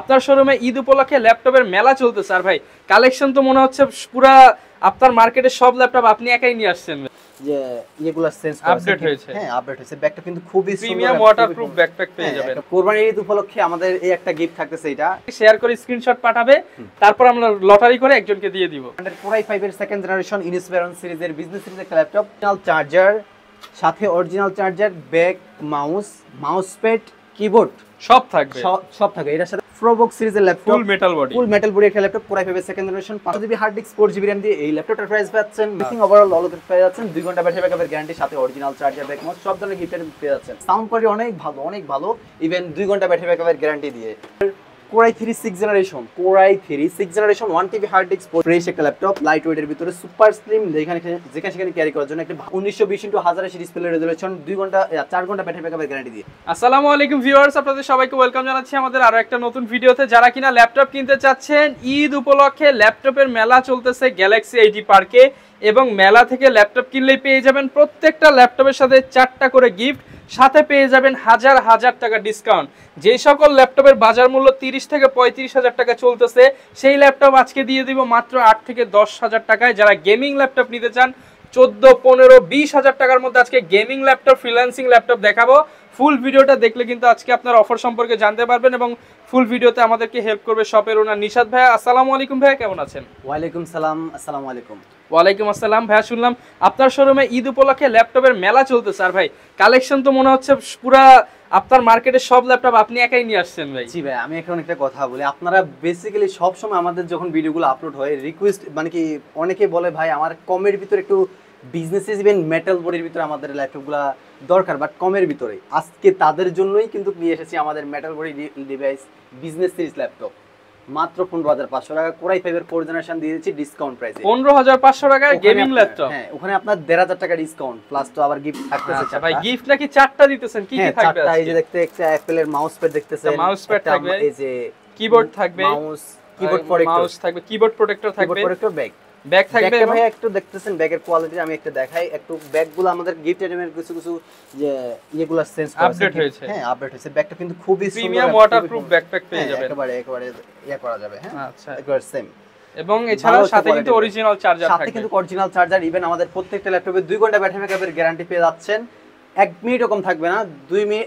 আপনার শোরুমে ঈদ উপলক্ষে ল্যাপটপের মেলা চলতেছে আর ভাই কালেকশন তো মনে হচ্ছে পুরা আপনার মার্কেটে সব ল্যাপটপ আপনি একাই নিয়ে আসছেন যে এগুলা সেন্স আপডেট হয়েছে। হ্যাঁ আপডেট হয়েছে। ব্যাগটা কিন্তু খুবই সুন্দর, প্রিমিয়াম ওয়াটারপ্রুফ ব্যাকপ্যাক পেয়ে যাবেন। কোরবানির ঈদ উপলক্ষে আমাদের এই একটা গিফট থাকতেছে, এটা শেয়ার করে স্ক্রিনশট পাঠাবে, তারপর আমরা লটারি করে একজনকে দিয়ে দিব। কোরাই 5 এর সেকেন্ড জেনারেশন ইনস্পায়রন সিরিজের বিজনেস সিরিজের একটা ল্যাপটপ, অরিজিনাল চার্জার, সাথে original charger, bag, mouse pad, keyboard সব থাকবে, সব থাকবে। এটার সাথে প্রোবক্স সিরিজের ল্যাপটপ, ফুল মেটাল বডি একটা ল্যাপটপ, কোরাই 5 এর second generation, 5GB hard disk, 4GB RAM দিয়ে এই ল্যাপটপটার প্রাইস পাচ্ছেন। মিসিং ওভারঅল অল ওভার পেয়ে যাচ্ছেন 2 ঘন্টা ব্যাটারি ব্যাকআপের গ্যারান্টি, সাথে অরিজিনাল চার্জার, ব্যাক মাউস, সব ধরনের গিফটের পেয়ে যাচ্ছেন। সাউন্ড কোয়ালিটি অনেক ভালো, ইভেন 2 ঘন্টা ব্যাটারি ব্যাকআপের গ্যারান্টি দিয়ে। Core i 3 6 generation 1TB hard disk, fresh একটা ল্যাপটপ, লাইট ওয়েটের ভিতরে সুপার স্লিম, যেখানে ক্যারি করার জন্য একটা 1920x1080 ডিসপ্লে রেজোলিউশন, 2 ঘন্টা 4 ঘন্টা ব্যাটারি ব্যাকআপের গ্যারান্টি দিয়ে। আসসালামু আলাইকুম ভিউয়ার্স, আপনাদের সবাইকে ওয়েলকাম জানাচ্ছি আমাদের আরো একটা নতুন ভিডিওতে। যারা কিনা ল্যাপটপ কিনতে চাচ্ছেন, ঈদ উপলক্ষে ল্যাপটপের মেলা চলতেছে গ্যালাক্সি আইটি পার্কে, এবং মেলা থেকে ল্যাপটপ কিনলেই পেয়ে যাবেন প্রত্যেকটা ল্যাপটপের সাথে 4টা করে গিফট, সাথে পেয়ে যাবেন হাজার টাকা ডিসকাউন্ট। যেই সকল ল্যাপটপের বাজার মূল্য 30 থেকে 35,000 টাকা চলতেছে, সেই ল্যাপটপ আজকে দিয়ে দিব মাত্র 8 থেকে 10,000 টাকায়। যারা গেমিং ল্যাপটপ নিতে চান 14, 15, 20,000 টাকার মধ্যে আজকে গেমিং ল্যাপটপ, ফ্রিল্যান্সিং ল্যাপটপ দেখাবো। ফুল ভিডিওটা দেখলে কিন্তু আজকে আপনার অফার সম্পর্কে জানতে পারবেন, এবং ফুল ভিডিওতে আমাদেরকে হেল্প করবে শপের ওনার নিশাদ ভাইয়া। আসসালামু আলাইকুম ভাইয়া, কেমন আছেন? ওয়ালাইকুম সালাম। আসসালামু আলাইকুম। ওয়ালাইকুম আসসালাম ভাইয়া। শুনলাম আপনার শোরুমে ঈদ উপলক্ষে ল্যাপটপের মেলা চলতেছে আর ভাই কালেকশন তো মনে হচ্ছে পুরা আপনার মার্কেটে সব ল্যাপটপ আপনি একাই নিয়ে আসছেন ভাই। জি ভাই, আমি এখন একটা কথা বলি, আপনারা বেসিক্যালি সব সময় আমাদের যখন ভিডিওগুলো আপলোড হয় রিকোয়েস্ট মানে কি, অনেকে বলে ভাই আমার কমের ভিতরে একটু বিজনেস ইভেন মেটাল বডির ভিতরে আমাদের ল্যাপটপগুলো দরকার, বাট কমের ভিতরে। আজকে তাদের জন্যই কিন্তু নিয়ে এসেছি আমাদের metal body device business series laptop, মাত্র 15,500 টাকা। কোরাই 5 এর 4 জেনারেশন দিয়ে দিচ্ছি ডিসকাউন্ট প্রাইসে, 15,500 টাকায় গেমিং ল্যাপটপ। হ্যাঁ, ওখানে আপনার 1,500 টাকা ডিসকাউন্ট প্লাস তো আবার গিফট থাকতেছে। আচ্ছা ভাই, গিফট নাকি 4টা দিতেছেন? কি কি থাকবে? এই যে দেখতে একটা অ্যাপল এর মাউস প্যাড দেখতেছেন, মাউস প্যাড থাকবে, এই যে কিবোর্ড থাকবে, কিবোর্ড প্রোটেক্টর, মাউস থাকবে, কিবোর্ড প্রোটেক্টর থাকবে, ব্যাগ থাকবে। ভাই একটু দেখতেছেন ব্যাগের কোয়ালিটি, আমি একটা দেখাই একটু। ব্যাগগুলো আমাদের গিফট আইটেমের কিছু যে এগুলো সেন্স আপডেট হয়েছে। হ্যাঁ আপডেট হয়েছে। ব্যাগটা কিন্তু খুবই সুন্দর, প্রিমিয়াম ওয়াটারপ্রুফ ব্যাকপ্যাক পেয়ে যাবেন। একেবারে ইয়া করা যাবে। হ্যাঁ আচ্ছা, একেবারে সেম। এবং এছাড়াও সাথে কিন্তু অরিজিনাল চার্জার থাকবে, সাথে কিন্তু অরিজিনাল চার্জার। ইভেন আমাদের প্রত্যেকটা ল্যাপটপে 2 ঘন্টা ব্যাটারি ব্যাকআপের গ্যারান্টি পেয়ে যাচ্ছেন। 1 মিনিটও কম থাকবে না,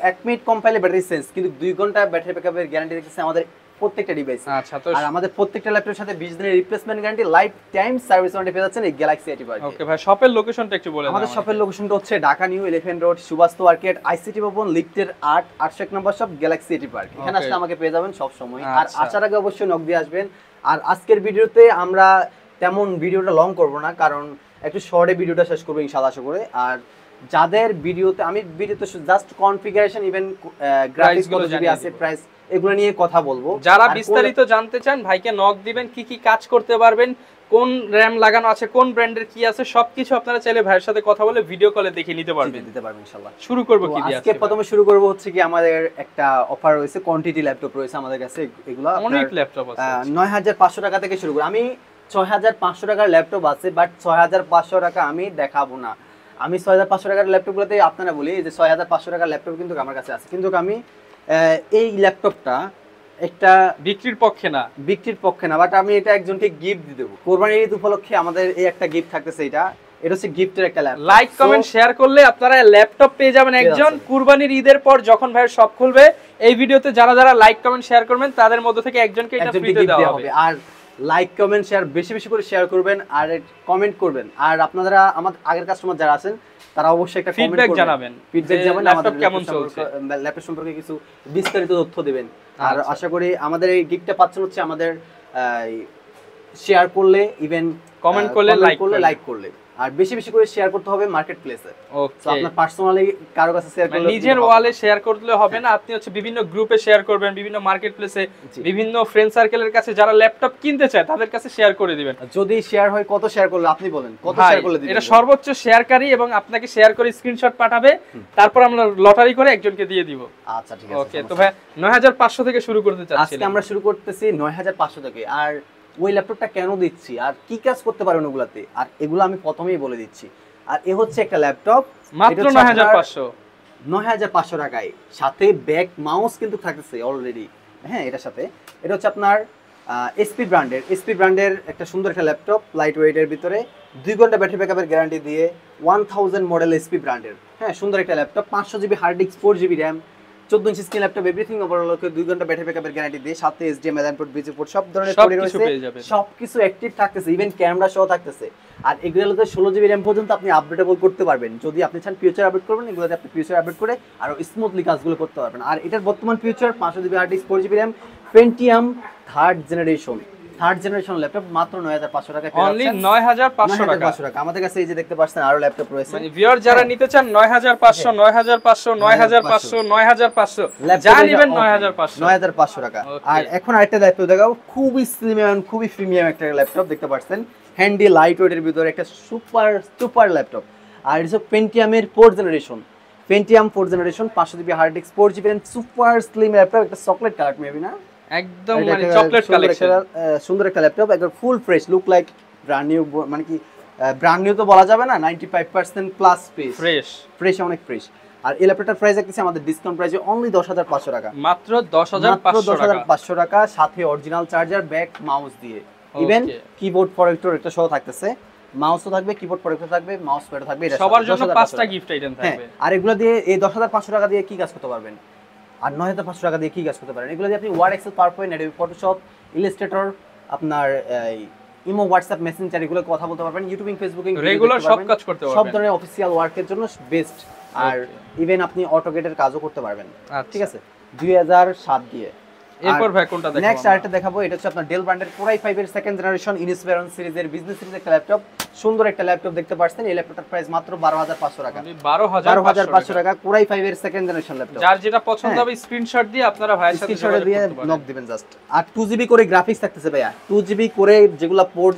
1 মিনিট কম পাইলে ব্যাটারি সেন্স, কিন্তু 2 ঘন্টা ব্যাটারি ব্যাকআপের গ্যারান্টি দিতেছে আমাদের প্রত্যেকটা ডিভাইস। আচ্ছা, তো আর আমাদের প্রত্যেকটা ল্যাপটপের সাথে 20 দিনের replacement guarantee, life time service warranty পেয়ে যাচ্ছেন এই গ্যালাক্সি আইটি পার্কে। ওকে ভাই, শপের লোকেশনটা একটু বলে দেন। আমাদের শপের লোকেশনটা হচ্ছে Dhaka new elephant road, Suvastu arcade, ICT ভবন, লিফটের 801 নম্বর শপ, গ্যালাক্সি আইটি পার্ক। এখানে আসলে আমাকে পেয়ে যাবেন সব সময়। আর আসার আগে অবশ্যই নক দিয়ে আসবেন। আর আজকের ভিডিওতে আমরা তেমন ভিডিওটা লং করব না, কারণ একটু শর্টে ভিডিওটা শেষ করব ইনশাআল্লাহ, আশা করে। আর যাদের ভিডিওতে আমি ভিডিওতে জাস্ট কনফিগারেশন, ইভেন গ্রাফিক্স কত জিবি আছে, প্রাইস, এগুলো নিয়ে কথা বলবো। যারা বিস্তারিত জানতে চান ভাইকে নক দিবেন, কি কি কাজ করতে পারবেন, কোন র‍্যাম লাগানো আছে, কোন ব্র্যান্ডের কি আছে, সবকিছু আপনারা চাইলে ভাইয়ের সাথে কথা বলে ভিডিও কলে দেখে নিতে পারবেন ইনশাআল্লাহ। শুরু করব কি দিয়ে? আজকে প্রথমে শুরু করব হচ্ছে কি, আমাদের একটা অফার রয়েছে, কোয়ান্টিটি ল্যাপটপ রয়েছে আমাদের কাছে। এগুলো অনেক ল্যাপটপ আছে, 9,500 টাকা থেকে শুরু করে। আমি 6,500 টাকার ল্যাপটপ আছে, বাট 6,500 টাকা আমি দেখাবো না। আমি 6,500 টাকার ল্যাপটপগুলোতে আপনারা বলি যে 6,500 টাকার ল্যাপটপ কিন্তু আমার কাছে আছে, কিন্তু আমি এই ল্যাপটপটা একটা বিক্রির পক্ষে না, বাট আমি এটা একজনকে গিফট দিয়ে দেবো। কোরবানির ঈদ উপলক্ষে আমাদের এই একটা গিফট থাকতেছে, এটা হচ্ছে গিফটের একটা ল্যাপটপ। লাইক কমেন্ট শেয়ার করলে আপনারা ল্যাপটপ পেয়ে যাবেন একজন। কুরবানির ঈদের পর যখন ভাইয়ের শপ খুলবে, এই ভিডিওতে যারা লাইক কমেন্ট শেয়ার করবেন তাদের মধ্যে থেকে একজনকে এটা ফ্রিতে দেওয়া হবে। আর লাইক কমেন্ট শেয়ার বেশি করে শেয়ার করবেন, আর কমেন্ট করবেন। আর আপনারা আমাদের আগের কাস্টমার যারা আছেন তারা অবশ্যই একটা ফিডব্যাক জানাবেন, ল্যাপটপ কেমন চলছে, ল্যাপটপ সম্পর্কে কিছু বিস্তারিত তথ্য দিবেন। আর আশা করি আমাদের এই গিফটটা পাচ্ছেন হচ্ছে আমাদের শেয়ার করলে, ইভেন কমেন্ট করলে, লাইক করলে। আর বেশি করে শেয়ার করতে হবে মার্কেট প্লেসে। ওকে, আপনার পার্সোনালি কারো কাছে শেয়ার করলে, নিজের ওয়ালে শেয়ার করলে হবে না, আপনি হচ্ছে বিভিন্ন গ্রুপে শেয়ার করবেন, বিভিন্ন মার্কেট প্লেসে, বিভিন্ন ফ্রেন্ড সার্কেলের কাছে যারা ল্যাপটপ কিনতে চায় তাদের কাছে শেয়ার করে দিবেন। যদি শেয়ার হয়, কত শেয়ার করলে আপনি বলেন, কত শেয়ার করলে দিবেন? এটা সর্বোচ্চ শেয়ারকারী, এবং আপনাকে শেয়ার করে স্ক্রিনশট পাঠাবে, তারপর আমরা লটারি করে একজনকে দিয়ে দিব। আচ্ছা ঠিক আছে। ওকে, তো ভাই 9,500 থেকে শুরু করতে চাচ্ছি। আজকে আমরা শুরু করতেছি 9,500 থেকে। আর ওই ল্যাপটপটা কেন দিচ্ছি আর কি কাজ করতে পারবেন ওগুলাতে, আর এগুলো আমি প্রথমেই বলে দিচ্ছি। আর এ হচ্ছে একটা ল্যাপটপ মাত্র 9,500 টাকায়, সাথে ব্যাক মাউস কিন্তু থাকতেছে অলরেডি। হ্যাঁ এটার সাথে এটা হচ্ছে আপনার এসপি ব্র্যান্ডের একটা সুন্দর একটা ল্যাপটপ, লাইট ওয়েটের ভিতরে 2 ঘন্টা ব্যাটারি ব্যাকআপের গ্যারান্টি দিয়ে 1000 মডেল এসপি ব্র্যান্ডের, হ্যাঁ সুন্দর একটা laptop, 500 GB hard disk, 4 GB RAM, 14 inch screen laptop, everything overall 2 ঘন্টা ব্যাটারি ব্যাকআপের গ্যারান্টি দিয়ে, সাথে HDMI ইনপুট, বিজি পোর্ট সব ধরনের পড়ে রয়েছে, সবকিছু অ্যাক্টিভ থাকতেছে, ইভেন ক্যামেরা সহ থাকতেছে। আর এগুলোতে 16 জিবি র্যাম পর্যন্ত আপনি আপডেটেবল করতে পারবেন, যদি আপনি চান ফিউচার আপডেট করবেন, এগুলোতে আপনি ফিউচার আপডেট করে আরো স্মুথলি কাজগুলো করতে পারবেন। আর এটার বর্তমান future 500 GB hard disk, 4 GB RAM, Pentium third generation laptop, মাত্র 9500 টাকা, অনলি 9500 টাকা। আমাদের কাছে এই যে দেখতে পাচ্ছেন আরো ল্যাপটপ রয়েছে, মানে ভিউয়ার যারা নিতে চান 9500 9500 9500 9500 যা নেবেন 9500 টাকা। আর এখন আরেকটা ল্যাপটপ দেখাও, খুবই স্লিম এবং খুবই প্রিমিয়াম একটা ল্যাপটপ দেখতে পাচ্ছেন, হ্যান্ডি লাইট ওয়েটের ভিতরে একটা সুপার ল্যাপটপ। আর এটা পেন্টিয়ামের 4 generation, 500 GB hard disk, 4 GB RAM, super slim laptop, একটা চকলেট কালার মেবি না, একদম মানে চকলেট কালেকশন, সুন্দর একটা ল্যাপটপ, একদম full fresh, look like brand new, মানে কি ব্র্যান্ড নিউ তো বলা যাবে না, 95% প্লাস ফ্রেশ, অনেক ফ্রেশ। আর এই ল্যাপটপটার প্রাইস রাখতেছি আমাদের ডিসকাউন্ট প্রাইসে অনলি 10500 টাকা, মাত্র 10500 টাকা, সাথে অরিজিনাল চার্জার, ব্যাক, মাউস দিয়ে, ইভেন কিবোর্ড প্রটেক্টর একটা সহ থাকতেছে, মাউসও থাকবে, কিবোর্ড প্রটেক্টর থাকবে, মাউস প্যাডও থাকবে, এটা সবার জন্য 5টা গিফট আইটেম থাকবে। আর এগুলো দিয়ে এই 10500 টাকা দিয়ে কি কাজ করতে পারবেন, আর 9500 টাকা দিয়ে কি কাজ করতে পারেন, এগুলো দিয়ে আপনি Word, Excel, PowerPoint, Adobe Photoshop, Illustrator, আপনার ইমো, হোয়াটসঅ্যাপ, মেসেঞ্জার, এগুলো কথা বলতে পারবেন, ইউটিউবিং, ফেসবুকিং, রেগুলার সব কাজ করতে পারবেন, সব ধরনের অফিসিয়াল ওয়ার্কের জন্য বেস্ট। আর ইভেন আপনি অটোকেটের কাজও করতে পারবেন, ঠিক আছে, 2007 দিয়ে। এরপর ভাই কোনটা দেখাবো? নেক্সট আরেকটা দেখাবো, এটা হচ্ছে আপনার ডেল ব্র্যান্ডের Core i5 এর সেকেন্ড জেনারেশন ইনস্পিরেশন সিরিজের বিজনেস সিরিজের একটা ল্যাপটপ, সুন্দর একটা ল্যাপটপ দেখতে পাচ্ছেন। এই ল্যাপটপটার প্রাইস মাত্র 12500 টাকা, 12500 টাকা, Core i5 এর সেকেন্ড জেনারেশন ল্যাপটপ। যার যেটা পছন্দ হবে স্ক্রিনশট দিয়ে আপনারা ভাইয়ের সাথে স্ক্রিনশট দিয়ে নক দিবেন জাস্ট। আর 2GB করে গ্রাফিক্স থাকতেছে ভাইয়া, 2GB করে যেগুলো পোর্ট,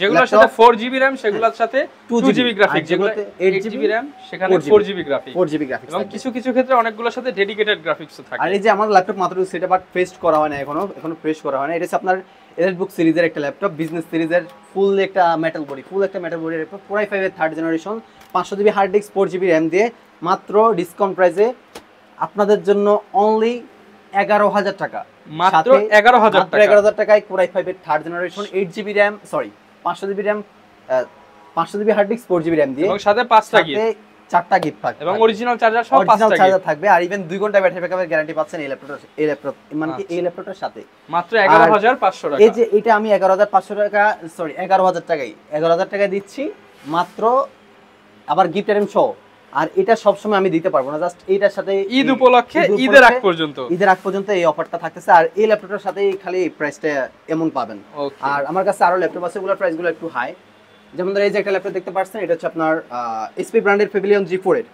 যেগুলোর সাথে 4GB RAM সেগুলোর সাথে 2GB গ্রাফিক্স, যেগুলোতে 8GB RAM সেখানে 4GB গ্রাফিক্স, এবং কিছু কিছু ক্ষেত্রে অনেকগুলোর সাথে ডেডিকেটেড গ্রাফিক্সও থাকে। আর এই যে আমার ল্যাপটপ মাত্র সেটা বাট পেস্ট করা হয় না, এখনো পেস্ট করা হয় না। এটা হচ্ছে আপনার এলিটবুক সিরিজের একটা ল্যাপটপ, বিজনেস সিরিজের ফুল একটা metal body laptop, Core i5 এর third generation, 500GB hard disk, 4GB RAM দিয়ে, মাত্র ডিসকাউন্ট প্রাইসে আপনাদের জন্য অনলি 11000 টাকা, মাত্র 11000 টাকায় Core i5 এর third generation, 8GB RAM, sorry 500GB RAM, 500GB hard disk, 4GB RAM দিয়ে, এবং সাথে 5টা গিফট, 4টা গিফট থাকবে, এবং অরিজিনাল চার্জার সহ 5টা চার্জার থাকবে। আর ইভেন 2 ঘন্টা ব্যাটারি ব্যাকআপের গ্যারান্টি পাচ্ছেন এই ল্যাপটপ মানে কি এই ল্যাপটপটার সাথে, মাত্র 11500 টাকা। এই যে এটা আমি 11500 টাকা, সরি 11000 টাকায় দিচ্ছি মাত্র, আবার গিফট আইটেম সহ। আর এটা সব সময় আমি দিতে পারবো না, জাস্ট এটার সাথে ঈদ উপলক্ষে, ঈদের আগ পর্যন্ত এই অফারটা থাকতেছে। আর এই ল্যাপটপটার সাথে খালি এই প্রাইসটা এমন পাবেন। আর আমার কাছে আরো ল্যাপটপ আছে, ওগুলোর প্রাইসগুলো একটু হাই, যেমন ধর এই যে একটা ল্যাপটপ দেখতে পাচ্ছেন, এটা হচ্ছে আপনার এসপি ব্র্যান্ডের Pavilion G4 এর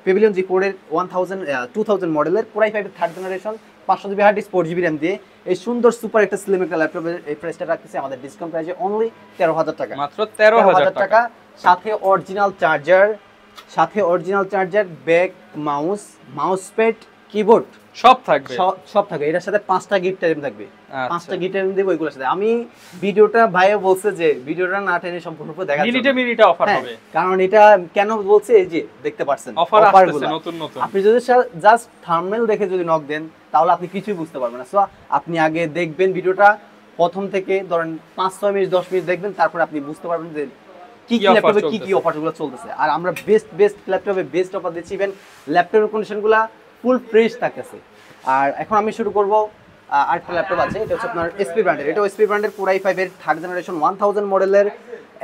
2000 মডেলের Core i5 এর third generation, 500GB hard disk, 4GB RAM দিয়ে এই সুন্দর সুপার একটা স্লিম একটা ল্যাপটপের এই প্রাইসটা রাখতেছে আমাদের ডিসকাউন্ট প্রাইসে অনলি 13000 টাকা, মাত্র 13000 টাকা, সাথে original charger, bag, mouse pad, keyboard সব থাকবে। এটার সাথে 5টা গিফট আইটেম থাকবে, 5টা গিফট আইটেম দেব এগুলোর সাথে। আমি ভিডিওটা ভাইও বলছে যে ভিডিওটা না টেনে সম্পূর্ণ দেখাচ্ছি, মিনিটে অফার হবে, কারণ এটা কেন বলছে, এই যে দেখতে পাচ্ছেন অফার আসছে নতুন, আপনি যদি জাস্ট থাম্বনেল দেখে যদি নক দেন তাহলে আপনি কিছুই বুঝতে পারবেন না। সো আপনি আগে দেখবেন ভিডিওটা প্রথম থেকে, ধরেন 5-6 মিনিট 10 মিনিট দেখবেন, তারপর আপনি বুঝতে পারবেন যে কি ল্যাপটপে কি অফারগুলো চলতেছে। আর আমরা বেস্ট ল্যাপটপে বেস্ট অফার দিচ্ছি, ইভেন ল্যাপটপের কন্ডিশনগুলো ফুল ফ্রেশ থাকতেছে। আর এখন আমি শুরু করব আরেকটা ল্যাপটপ আছে, এটা হচ্ছে আপনার এসপি ব্র্যান্ডের, এটা এসপি ব্র্যান্ডের Core i5 এর থার্ড জেনারেশন 1000 মডেলের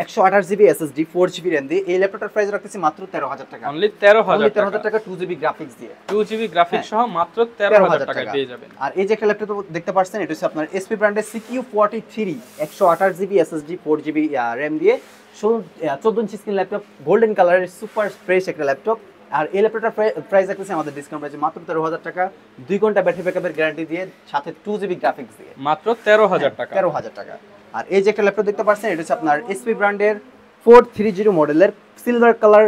128GB SSD, 4GB RAM দিয়ে এই ল্যাপটপটার প্রাইস রাখতেছি মাত্র 13000 টাকা, অনলি 13000 টাকা, 2GB গ্রাফিক্স দিয়ে, 2GB গ্রাফিক্স সহ মাত্র 13000 টাকায় পেয়ে যাবেন। আর এই যে একটা ল্যাপটপ দেখতে পাচ্ছেন, এটা হচ্ছে আপনার এসপি ব্র্যান্ডের CQ43 128GB SSD, 4GB RAM দিয়ে 14 ইঞ্চি স্ক্রিন ল্যাপটপ, গোল্ডেন কালারের সুপার ফ্রেশ একটা ল্যাপটপ। আর এই ল্যাপটপটার প্রাইস রাখতেছি আমাদের ডিসকাউন্ট প্রাইসে মাত্র 13000 টাকা, 2 ঘন্টা ব্যাটারি ব্যাকআপের গ্যারান্টি দিয়ে, সাথে 2GB গ্রাফিক্স দিয়ে, মাত্র 13000 টাকা, 13000 টাকা। আর এই যে একটা ল্যাপটপ দেখতে পাচ্ছেন, এটা হচ্ছে আপনার এসপি ব্র্যান্ডের 430 মডেলের সিলভার কালার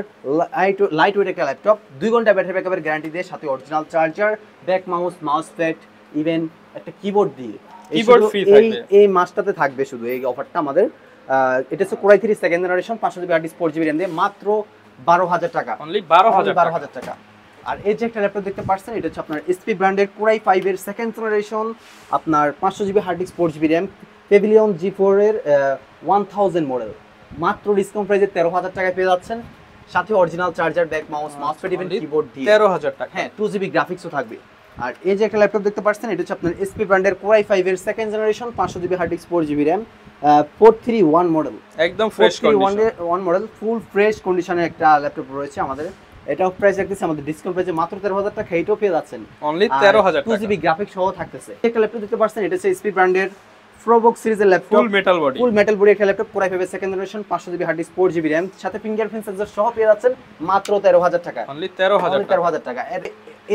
লাইট ওয়েট একটা ল্যাপটপ, 2 ঘন্টা ব্যাটারি ব্যাকআপের গ্যারান্টি দিয়ে, সাথে original charger, bag, mouse pad, even একটা কিবোর্ড দিয়ে, এই মাসটাতে থাকবে শুধু এই অফারটা আমাদের। এটা হচ্ছে Core i3 second generation, 500GB hard disk, 4GB RAM দিয়ে, মাত্র 12000 টাকা, অনলি 12000 টাকা। আর এই যে একটা ল্যাপটপ দেখতে পাচ্ছেন এটা হচ্ছে আপনার এসপি ব্র্যান্ডের কোরাই 5 এর সেকেন্ড জেনারেশন, আপনার 500 GB hard disk 4 GB RAM, Pavilion G4 এর 1000 মডেল, মাত্র ডিসকাউন্ট প্রাইসে 13,000 টাকায় পেয়ে যাচ্ছেন, সাথে original charger, bag mouse, mousepad, even keyboard দিয়ে 13,000 টাকা। হ্যাঁ 2 জিবি গ্রাফিক্সও থাকবে। আর এই যে একটা ল্যাপটপ দেখতে পাচ্ছেন এটা হচ্ছে আপনার এসপি ব্র্যান্ডের কোরাই 5 এর second generation, 500 GB hard disk 4 GB RAM, 431 model, একদম fresh condition, 431 model, full fresh কন্ডিশনের একটা ল্যাপটপ রয়েছে আমাদের। এটাও প্রাইস রাখতেছে আমাদের ডিসকাউন্ট প্রাইসে মাত্র 13,000 টাকা, এটাও পেয়ে যাচ্ছেন অনলি 13,000 টাকা, 2 জিবি গ্রাফিক্স সহ থাকতেছে। একটা ল্যাপটপ দেখতে পাচ্ছেন এটা হচ্ছে এসপি ব্র্যান্ডের ফ্রোবুক সিরিজের ল্যাপটপ, ফুল মেটাল বডি একটা ল্যাপটপ, কোরাই 5 এর second generation, 500 GB hard disk 4 GB RAM, সাথে ফিঙ্গারপ্রিন্ট সেন্সর সহ পেয়ে যাচ্ছেন মাত্র 13,000 টাকা, অনলি 13,000 টাকা।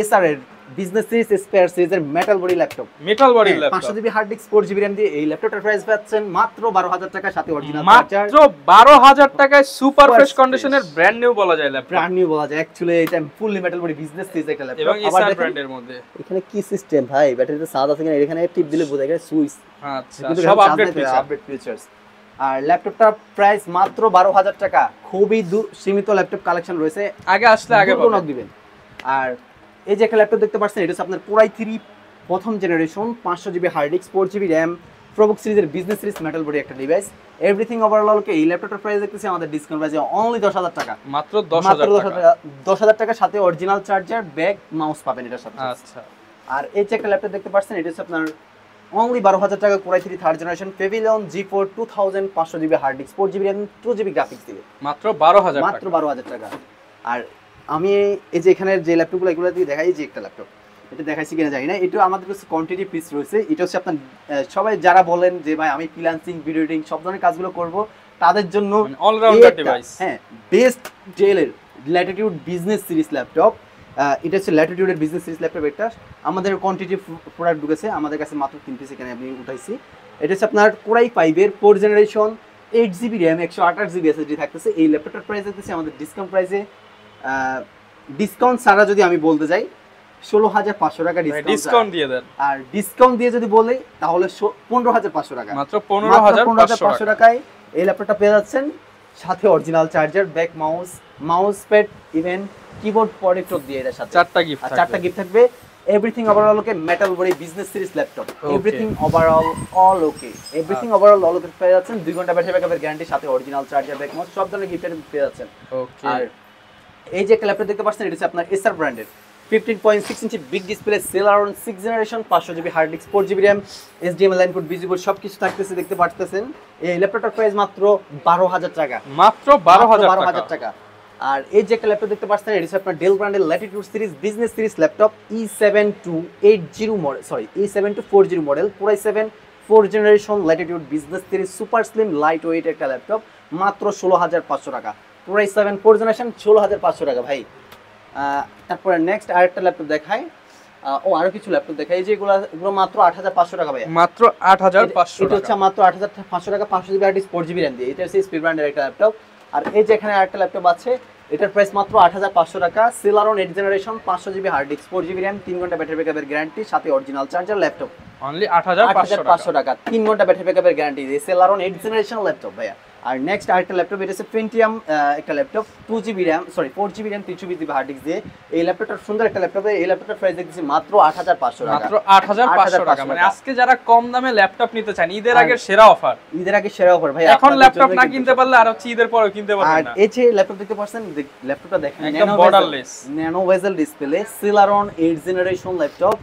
এসআর এর বিজনেস সিরিজ স্পেয়ার সিরিজের metal body laptop, metal body laptop, 500 GB hard disk 4 GB RAM দিয়ে এই ল্যাপটপটার প্রাইস পাচ্ছেন মাত্র 12,000 টাকা, সাথে অরিজিনাল চার্জার, মাত্র 12,000 টাকায় সুপার ফ্রেশ কন্ডিশনের ব্র্যান্ড নিউ বলা যায় ল্যাপটপ, ব্র্যান্ড নিউ বলা যায় অ্যাকচুয়ালি। এটা fully metal body business series একটা ল্যাপটপ, এবং এসআর ব্র্যান্ডের মধ্যে। এখানে কি সিস্টেম ভাই, ব্যাটারিতে চার্জ আছে কিনা এখানে টিপ দিলে বোঝা যায়, সুইচ, আচ্ছা সব আপডেট ফিচার্স। আর ল্যাপটপটার প্রাইস মাত্র 12,000 টাকা, খুবই সীমিত ল্যাপটপ কালেকশন রয়েছে, আগে আসলে আগে নক দিবেন। আর এই যে একটা ল্যাপটপ দেখতে পাচ্ছেন এটা হচ্ছে আপনার কোরাই 3 প্রথম generation, 500 GB hard disk 4 GB RAM, ProBook সিরিজের বিজনেস সিরিজ মেটাল বডি একটা ডিভাইস, এভরিথিং ওভারঅল এই ল্যাপটপটার প্রাইস দেখতেছি আমাদের ডিসকাউন্ট প্রাইসে অনলি 10,000 টাকা, মাত্র 10,000 টাকার সাথে অরিজিনাল চার্জার, ব্যাগ, মাউস পাবেন এটার সাথে। আচ্ছা আর এই যে একটা ল্যাপটপ দেখতে পাচ্ছেন এটা হচ্ছে আপনার অনলি 12,000 টাকা, core i 3 third generation, Pavilion G4 2000, 500 GB hard disk 4 GB RAM, 2 GB graphics দিয়ে মাত্র 12,000 টাকা, মাত্র 12,000 টাকা। আর আমি এই যে এখানে যে ল্যাপটপগুলো এগুলো দিয়ে দেখাই, যে একটা ল্যাপটপ এটা দেখাইছি কিনা জানি না, এটা আমাদের কাছে কোয়ান্টিটি পিস রয়েছে। এটা হচ্ছে আপনার সবাই যারা বলেন যে ভাই আমি ফ্রিল্যান্সিং, ভিডিও এডিটিং সব ধরনের কাজগুলো করব, তাদের জন্য অলরাউন্ডার ডিভাইস, হ্যাঁ বেস্ট ডেলের ল্যাটিটিউড বিজনেস সিরিজ ল্যাপটপ। এটা হচ্ছে ল্যাটিটিউডের বিজনেস সিরিজ ল্যাপটপ, একটা আমাদের কোয়ান্টিটি প্রোডাক্ট ঢুকেছে আমাদের কাছে মাত্র 3 পিস এখানে আমি উঠাইছি। এটা হচ্ছে আপনার কোরাই 5 এর 4 generation, 8 GB RAM, 128 GB SSD থাকতেছে। এই ল্যাপটপটার প্রাইস দেখতেছি আমাদের ডিসকাউন্ট প্রাইসে, ডিসকাউন্ট ছাড়া যদি আমি বলতে যাই 16,500 টাকা ডিসকাউন্ট দিয়ে দেন, আর ডিসকাউন্ট দিয়ে যদি বলি তাহলে 15,500 টাকা, মাত্র 15,500 টাকায় এই ল্যাপটপটা পেয়ে যাচ্ছেন, সাথে original charger, bag mouse, mouse pad, even keyboard protector দিয়ে এর সাথে 4টা গিফট থাকবে। Everything overall okay, metal body business series laptop, everything overall all okay, everything overall all okay পেয়ে যাচ্ছেন, 2 ঘন্টা ব্যাটারি ব্যাকআপের গ্যারান্টি, সাথে অরিজিনাল চার্জার, ব্যাক মাউস, সব ধরনের গিফটের পেয়ে যাচ্ছেন। ওকে। আর এই যে একটা ল্যাপটপ দেখতে পাচ্ছেন এটা হচ্ছে আপনার এসআর ব্র্যান্ডের 15.6 inch big display, Celeron 6 generation, 500 GB hard disk 4 GB RAM, HDMI line port, বিজিবোর্ড সবকিছু থাকতেছে, দেখতে পাচ্ছেন। এই ল্যাপটপটার প্রাইস মাত্র 12,000 টাকা, মাত্র 12,000 টাকা। আর এই যে একটা ল্যাপটপ দেখতে পাচ্ছেন এটা হচ্ছে আপনার ডেল ব্র্যান্ডের Latitude series business series laptop, E7280 model, E7240 model, core i 7 4 generation, Latitude business series, super slim light weight একটা ল্যাপটপ, মাত্র 16,500 টাকা, কোরাই 7 4 জেনারেশন, 16,500 টাকা ভাই। তারপরে নেক্সট আরেকটা ল্যাপটপ দেখাই, আরো কিছু ল্যাপটপ দেখাই, যেগুলো মাত্র 8,500 টাকা ভাই, মাত্র 8,500 এটা হচ্ছে মাত্র 8,500 টাকা, 500 GB hard disk 4 GB RAM দিয়ে। এটা হচ্ছে স্পিড ব্র্যান্ডের একটা ল্যাপটপ। আর এই যে এখানে আরেকটা ল্যাপটপ আছে, এটার প্রাইস মাত্র 8,500 টাকা, Celeron 8 generation, 500 GB hard disk 4 GB RAM, 3 ঘন্টা ব্যাটারি ব্যাকআপের গ্যারান্টি, সাথে অরিজিনাল চার্জার, ল্যাপটপ অনলি 8,500 টাকা, 3 ঘন্টা ব্যাটারি ব্যাকআপের গ্যারান্টি দিয়ে সেলারন 8 জেনারেশন ল্যাপটপ ভাইয়া। আর নেক্সট আরেকটা ল্যাপটপ, এটা হচ্ছে পেন্টিয়াম একটা laptop, 2 GB RAM 4 GB RAM, 300 GB hard disk দিয়ে। এই ল্যাপটপটা সুন্দর একটা ল্যাপটপ, এই ল্যাপটপটার প্রাইস দেখতেছি মাত্র 8,500 টাকা, মাত্র 8,500 টাকা। মানে আজকে যারা কম দামে ল্যাপটপ নিতে চান, ঈদের আগে সেরা অফার, ঈদের আগে সেরা অফার ভাই। এখন ল্যাপটপ না কিনতে পারলে আর হচ্ছে ঈদের পরেও কিনতে পারবেন না। আর এই যে ল্যাপটপ দেখতে পাচ্ছেন, ল্যাপটপটা দেখেন একদম বর্ডারলেস, ন্যানো বেজেল ডিসপ্লে, সেলারন 8 জেনারেশন ল্যাপটপ,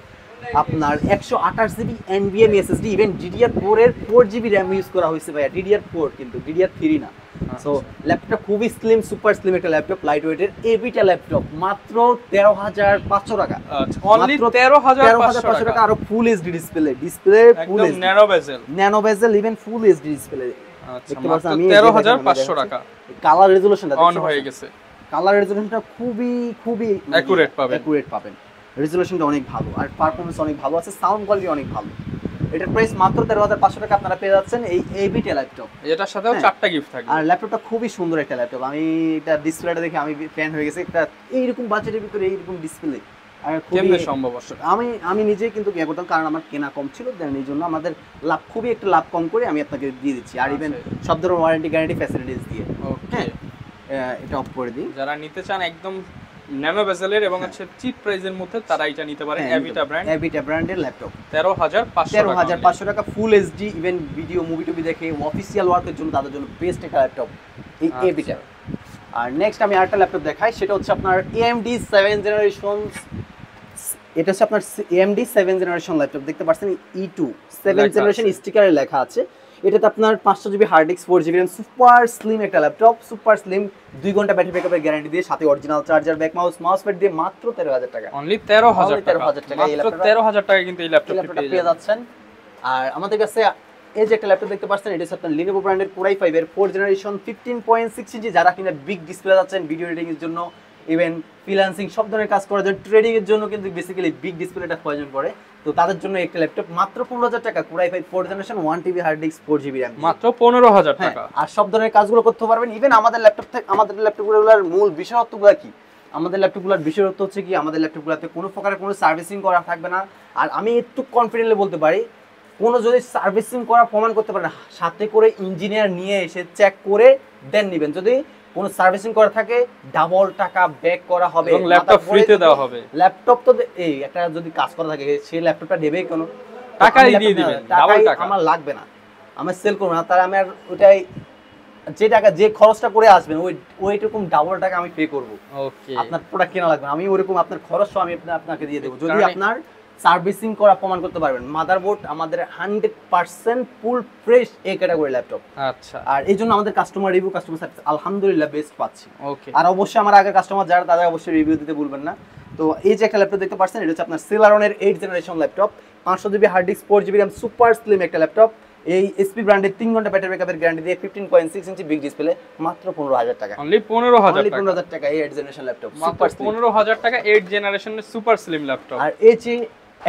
আপনার 128 GB NVMe SSD, even DDR4 এর 4 জিবি RAM ইউজ করা হয়েছে ভাইয়া, DDR4 কিন্তু DDR3 না। সো ল্যাপটপটা খুবই স্লিম, সুপার স্লিম একটা ল্যাপটপ, লাইট ওয়েটের এবিটা ল্যাপটপ, মাত্র 13,500 টাকা, আচ্ছা অনলি 13,500 টাকা। আর ফুল এইচডি ডিসপ্লে ফুল একদম ন্যানো বেজেল ইভেন ফুল এইচডি ডিসপ্লে, আচ্ছা মাত্র 13,500 টাকা। কালার রেজোলিউশনটা অন হয়ে গেছে, কালার রেজোলিউশনটা খুবই অ্যাকুরেট পাবেন, রেজোলিউশনটা অনেক ভালো, আর পারফরম্যান্স অনেক ভালো আছে, সাউন্ড কোয়ালিটি অনেক ভালো। এটার প্রাইস মাত্র 13,500 টাকা, আপনারা পেয়ে যাচ্ছেন এই এবিটা ল্যাপটপ। এটার সাথেও 4টা গিফট থাকবে। আর ল্যাপটপটা খুবই সুন্দর একটা ল্যাপটপ, আমি এটা ডিসপ্লেটা দেখে আমি ফ্যান হয়ে গেছি। একটা এইরকম বাজেটের ভিতরে এইরকম ডিসপ্লে আর কেমনে সম্ভব? আমি নিজেই কিন্তু ইয়ে করতাম, কারণ আমার কেনা কম ছিল, এই জন্য আমাদের খুবই একটা লাভ কম করে আমি আপনাকে দিয়ে দিচ্ছি। আর ইভেন সব ধরনের ওয়ারেন্টি গ্যারান্টি ফ্যাসিলিটিস দিয়ে। ওকে, এটা অফ করে দিই। যারা নিতে চান একদম ন্যানো বেজেলের এবং হচ্ছে চিপ প্রাইসের মধ্যে তারা এটা নিতে পারে। এভিটা ব্র্যান্ডের ল্যাপটপ 13500 টাকা full HD even video movie টুবি দেখে অফিসিয়াল ওয়ার্কের জন্য তাদের জন্য বেস্ট একটা ল্যাপটপ এই এভিটা। আর নেক্সট আমি আরেকটা ল্যাপটপ দেখাই, সেটা হচ্ছে আপনার AMD 7 জেনারেশন। এটা হচ্ছে আপনার AMD 7 জেনারেশন ল্যাপটপ, দেখতে পাচ্ছেন E2 7 জেনারেশন স্টিকারে লেখা আছে। এটাতে আপনার 500 GB hard disk 4 GB RAM, super slim একটা ল্যাপটপ, সুপার স্লিম, 2 ঘন্টা ব্যাটারি ব্যাকআপের গ্যারান্টি দিয়ে, সাথে original charger, bag mouse pad দিয়ে মাত্র 13000 টাকা। অনলি 13000 টাকা, এই মাত্র 13000 টাকা কিন্তু এই ল্যাপটপটা পেয়ে যাচ্ছেন। আর আমাদের কাছে এই যে একটা ল্যাপটপ দেখতে পাচ্ছেন, এটা হচ্ছে আপনার Lenovo ব্র্যান্ডের Core i5 এর 4 জেনারেশন 15.6 ইঞ্চি। যারা কিনা বিগ ডিসপ্লে যাচ্ছেন ভিডিও এডিটিং এর জন্য, ইভেন ফ্রিল্যান্সিং সব ধরনের কাজ করার জন্য, ট্রেডিং এর জন্য কিন্তু বেসিক্যালি বিগ ডিসপ্লেটা প্রয়োজন পড়ে, তো তাদের জন্য একটা ল্যাপটপ মাত্র 15000 টাকা, Core i5 4 generation 1 TB hard disk 4 GB RAM, মাত্র 15000 টাকা। আর সব ধরনের কাজগুলো করতে পারবেন। ইভেন আমাদের ল্যাপটপগুলোর মূল বিশেষত্বগুলো কি? আমাদের ল্যাপটপগুলোর বিশেষত্ব হচ্ছে কি, আমাদের ল্যাপটপগুলোতে কোনো প্রকারের কোনো সার্ভিসিং করা থাকবে না। আর আমি একটু কনফিডেন্টলি বলতে পারি, কোনো যদি সার্ভিসিং করা প্রমাণ করতে পারেন, সাথে করে ইঞ্জিনিয়ার নিয়ে এসে চেক করে দেন নেবেন। যদি কোনো সার্ভিসিং করা থাকে ডাবল টাকা ব্যাক করা হবে এবং ল্যাপটপ ফ্রিতে দেওয়া হবে। ল্যাপটপ তো এই একটা যদি কাজ করা থাকে সেই ল্যাপটপটা দেবে কেন, টাকাই দিয়ে দিবেন, ডাবল টাকা আমার লাগবে না, আমার সেল করব না, তার আমি আর ওটাই যে টাকা যে খরচটা করে আসবেন ওইরকম ডাবল টাকা আমি পে করব। ওকে, আপনার প্রোডাক্ট কেনা লাগবে, আমি ওরকম আপনার খরচও আমি আপনাকে দিয়ে দেবো যদি আপনার সার্ভিসিং করা প্রমাণ করতে পারবেন। মাদারবোর্ড আমাদের 100% ফুল ফ্রেশ এই ক্যাটাগরি ল্যাপটপ। আচ্ছা, আর এই জন্য আমাদের কাস্টমার রিভিউ, কাস্টমার সার্ভিস আলহামদুলিল্লাহ বেস্ট পাচ্ছি। ওকে, আর অবশ্যই আমার আগের কাস্টমার যারা, তাদের অবশ্যই রিভিউ দিতে ভুলবেন না। তো এই যে একটা ল্যাপটপ দেখতে পাচ্ছেন, এটা হচ্ছে আপনার Celeron-এর 8 generation laptop, 500 GB hard disk 4 GB RAM, super slim একটা ল্যাপটপ। এই এসপি ব্র্যান্ডের 3 ঘন্টা ব্যাটারি ব্যাকআপের গ্যারান্টি দিয়ে 15.6 ইঞ্চি বিগ ডিসপ্লে, মাত্র 15000 টাকা। অনলি 15000 টাকা এই 8 জেনারেশন ল্যাপটপ, মাত্র 15000 টাকা 8 জেনারেশনের সুপার স্লিম ল্যাপটপ। আর এই যে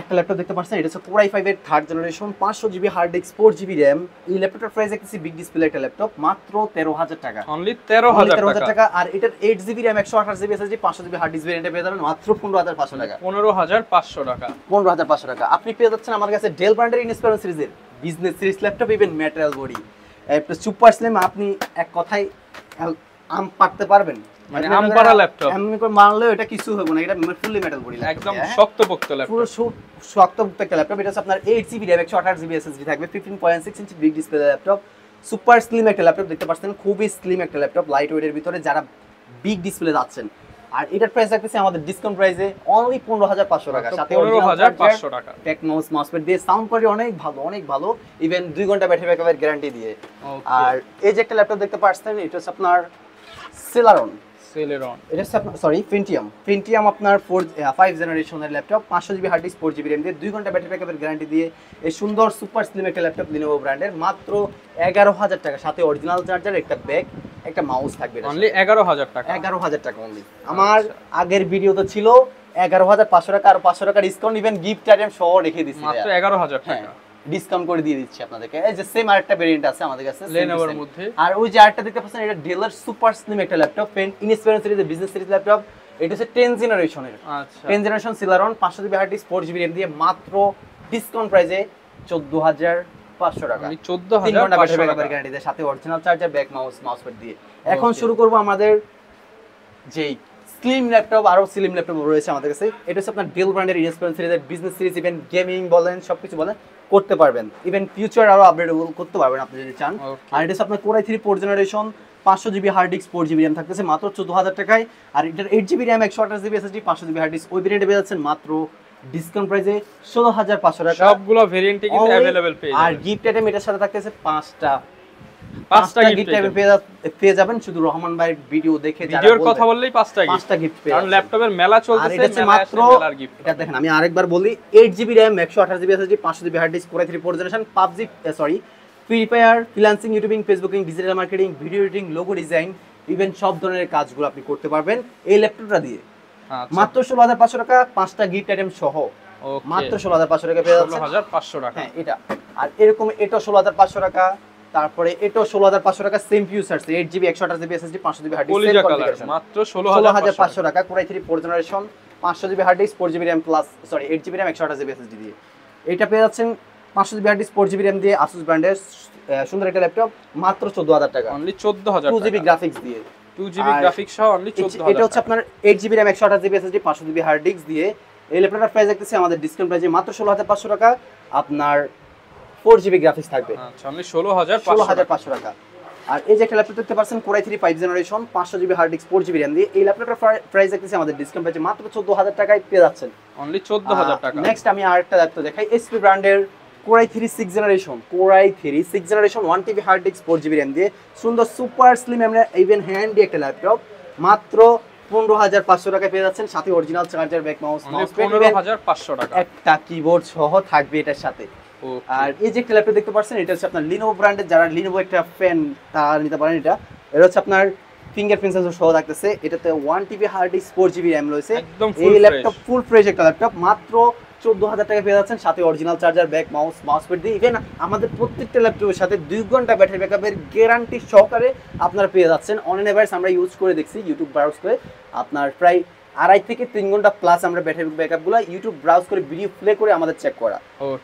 একটা ল্যাপটপ দেখতে পাচ্ছেন, এটা হচ্ছে Core i5 এর 3rd generation, 500 GB hard disk 4 GB RAM. এই ল্যাপটপটার প্রাইস দেখতেছি বিগ ডিসপ্লে একটা ল্যাপটপ, মাত্র 13000 টাকা। অনলি 13000 টাকা। আর এটার 8 GB RAM 128 GB SSD 500 GB hard disk ভেরিয়েন্টে পেয়ে যাবেন মাত্র 15500 টাকা। 15500 টাকা, 15500 টাকা। আপনি পেয়ে যাচ্ছেন আমার কাছে ডেল ব্র্যান্ডের ইনস্পিরেশন সিরিজের business series laptop, even material body একটা সুপার স্লিম। আপনি এক কথায় আম পারতে পারবেন, মানে আমপারা ল্যাপটপ এমনি করে মারলেও এটা কিছু হবে না, এটা ফুললি মেটাল বডি ল্যাপটপ, একদম শক্তপোক্ত ল্যাপটপ, পুরো শক্তপোক্ত একটা ল্যাপটপ। এটা হচ্ছে আপনার 8 জিবি র্যাম 128 জিবি এসএসডি থাকবে, 15.6 inch big display laptop, super slim একটা ল্যাপটপ দেখতে পাচ্ছেন, খুবই স্লিম একটা ল্যাপটপ, লাইট ওয়েটের ভিতরে যারা বিগ ডিসপ্লে যাচ্ছেন। আর এটার প্রাইস রাখতেছি আমাদের ডিসকাউন্ট প্রাইসে অনলি 15500 টাকা, সাথে 15500 টাকা, টেক মাউস প্যাড দিয়ে, সাউন্ড কোয়ালিটি অনেক ভালো, ইভেন 2 ঘন্টা ব্যাটারি ব্যাকআপের গ্যারান্টি দিয়ে। আর এই যে একটা ল্যাপটপ দেখতে পাচ্ছেন, এটা হচ্ছে আপনার Celeron, এটা হচ্ছে আপনার Pentium আপনার 5 জেনারেশনের ল্যাপটপ, 500 GB hard disk 4 GB RAM দিয়ে, 2 ঘন্টা ব্যাটারি ব্যাকআপের গ্যারান্টি দিয়ে, এই সুন্দর সুপার স্লিম একটা ল্যাপটপ Lenovo ব্র্যান্ডের, মাত্র 11000 টাকা, সাথে অরিজিনাল চার্জার, একটা ব্যাগ, একটা মাউস থাকবে। অনলি 11000 টাকা, 11000 টাকা অনলি। আমার আগের ভিডিওতে ছিল 11500 টাকা, আর 500 টাকা ডিসকাউন্ট, ইভেন গিফট আইটেম সহ রেখে দিচ্ছি, মাত্র 11000 টাকা ডিসকাউন্ট করে দিয়ে দিচ্ছি আপনাদেরকে। এই যে সেম আরেকটা ভেরিয়েন্ট আছে আমাদের কাছে Lenovoর মধ্যে। আর ওই যে আরেকটা দেখতে পাচ্ছেন, এটা ডেলের সুপার স্লিম একটা ল্যাপটপ, ইনস্পিরেশন সিরিজের বিজনেস সিরিজ ল্যাপটপ, এটা হচ্ছে 10 জেনারেশনের। আচ্ছা, 10 generation Celeron, 500 GB hard disk 4 GB RAM দিয়ে, মাত্র ডিসকাউন্ট প্রাইসে 14500 টাকা, 14500 টাকা গ্যারান্টি দিয়ে, সাথে original charger, bag mouse pad দিয়ে। এখন শুরু করব আমাদের যেই স্লিম ল্যাপটপ, আরো স্লিম ল্যাপটপ রয়েছে আমাদের কাছে। এটা হচ্ছে আপনার ডেল ব্র্যান্ডের ইনস্পিরেশন সিরিজের বিজনেস সিরিজ, ইভেন গেমিং বলেন সবকিছু বলেন করতে পারবেন, ইভেন ফিউচার আরো আপডেটেবল করতে পারবেন আপনি যদি চান। আর এটা হচ্ছে আপনার Core i3 4 generation, 500 GB hard disk 4 GB RAM থাকতেছে মাত্র 14000 টাকায়। আর এটার 8 GB RAM 128 GB SSD 500 GB hard disk ওই ভেরিয়েন্টে পেয়ে যাচ্ছেন মাত্র ডিসকাউন্ট প্রাইসে 16500 টাকা। সবগুলো ভেরিয়েন্টে কিন্তু अवेलेबल পেয়ে যাবেন। আর গিফট আইটেম এটার সাথে থাকতেছে 5টা গিফট আইটেম পেয়ে যাবেন শুধু রহমান ভাইয়ের ভিডিও দেখে। ভিডিওর কথা বললেই 5টা গিফট পেয়ে যাবেন, কারণ ল্যাপটপের মেলা চলতেছে, এটা মাত্র এটা দেখেন আমি আরেকবার বলি, 8 GB RAM 128 GB SSD 500 GB hard disk Core i3 4 generation, PUBG Free Fire, freelancing, YouTubing, Facebooking, digital marketing, video editing, logo design, even সব ধরনের কাজগুলো আপনি করতে পারবেন এই ল্যাপটপটা দিয়ে। মাত্র 16500 টাকা, 5টা গিফট আইটেম সহ মাত্র 16500 টাকা পেয়ে যাচ্ছেন। 16500 টাকা, হ্যাঁ এটা। আর এরকম এটা 16500 টাকা, তারপরে এটাও 16500 টাকা, same features 8 GB 128 GB SSD 500 GB hard disk, same configuration, মাত্র 16500 টাকা। Core i3 4 generation, 500 GB hard disk 4 GB RAM plus 8 GB RAM 128 GB SSD দিয়ে এটা পেয়ে যাচ্ছেন 500 GB hard disk 4 GB RAM দিয়ে, Asus ব্র্যান্ডের সুন্দর একটা ল্যাপটপ, মাত্র 14000 টাকা, অনলি 14000 টাকা। 2 জিবি গ্রাফিক্স দিয়ে 2GB গ্রাফিক্স সহ অনলি 14000। এটা হচ্ছে আপনার 8GB RAM 128GB SSD 500GB hard disk দিয়ে এই ল্যাপটপটার প্রাইস দেখতেছি আমাদের ডিসকাউন্ট প্রাইসে মাত্র 16500 টাকা। আপনার 4GB গ্রাফিক্স থাকবে। আচ্ছা অনলি 16500 টাকা। আর এই যে একটা ল্যাপটপ দেখতে পাচ্ছেন Core i3 5th generation 500GB hard disk 4GB RAM দিয়ে এই ল্যাপটপটার প্রাইস দেখতেছি আমাদের ডিসকাউন্ট প্রাইসে মাত্র 14000 টাকায় পেয়ে যাচ্ছেন। অনলি 14000 টাকা। নেক্সট আমি আরেকটা ল্যাপটপ দেখাই HP ব্র্যান্ডের Core i3 6th generation 1TB hard disk 4GB RAM দিয়ে সুন্দর সুপার স্লিম ইভেন হ্যান্ডি একটা ল্যাপটপ মাত্র 15500 টাকায় পেয়ে যাচ্ছেন, সাথে অরিজিনাল চার্জার, ব্যাক মাউস, 15500 টাকা। একটা কিবোর্ড সহ থাকবে এটার সাথে। আর এই যে একটা ল্যাপটপ দেখতে পাচ্ছেন এটা হচ্ছে আপনার Lenovo ব্র্যান্ডের, যারা Lenovo একটা ফ্যান তারা নিতে পারেন। এটা হচ্ছে আপনার ফিঙ্গারপ্রিন্ট সেন্সর সহ থাকতেছে, এটাতে 1TB hard disk 4GB RAM রয়েছে। এই ল্যাপটপ ফুল ফ্রেশ একটা ল্যাপটপ মাত্র 14000 টাকা পেয়ে যাচ্ছেন, সাথে original charger, bag mouse, mousepad দিয়ে ইভেন আমাদের প্রত্যেকটা ল্যাপটপের সাথে 2 ঘন্টা ব্যাটারি ব্যাকআপের গ্যারান্টি সহকারে আপনারা পেয়ে যাচ্ছেন। অন এভারেজ আমরা ইউজ করে দেখছি ইউটিউব ব্রাউজ করে, আপনার প্রায় 2.5 থেকে 3 ঘন্টা প্লাস আমরা ব্যাটারি ব্যাকআপগুলো ইউটিউব ব্রাউজ করে ভিডিও প্লে করে আমাদের চেক করা।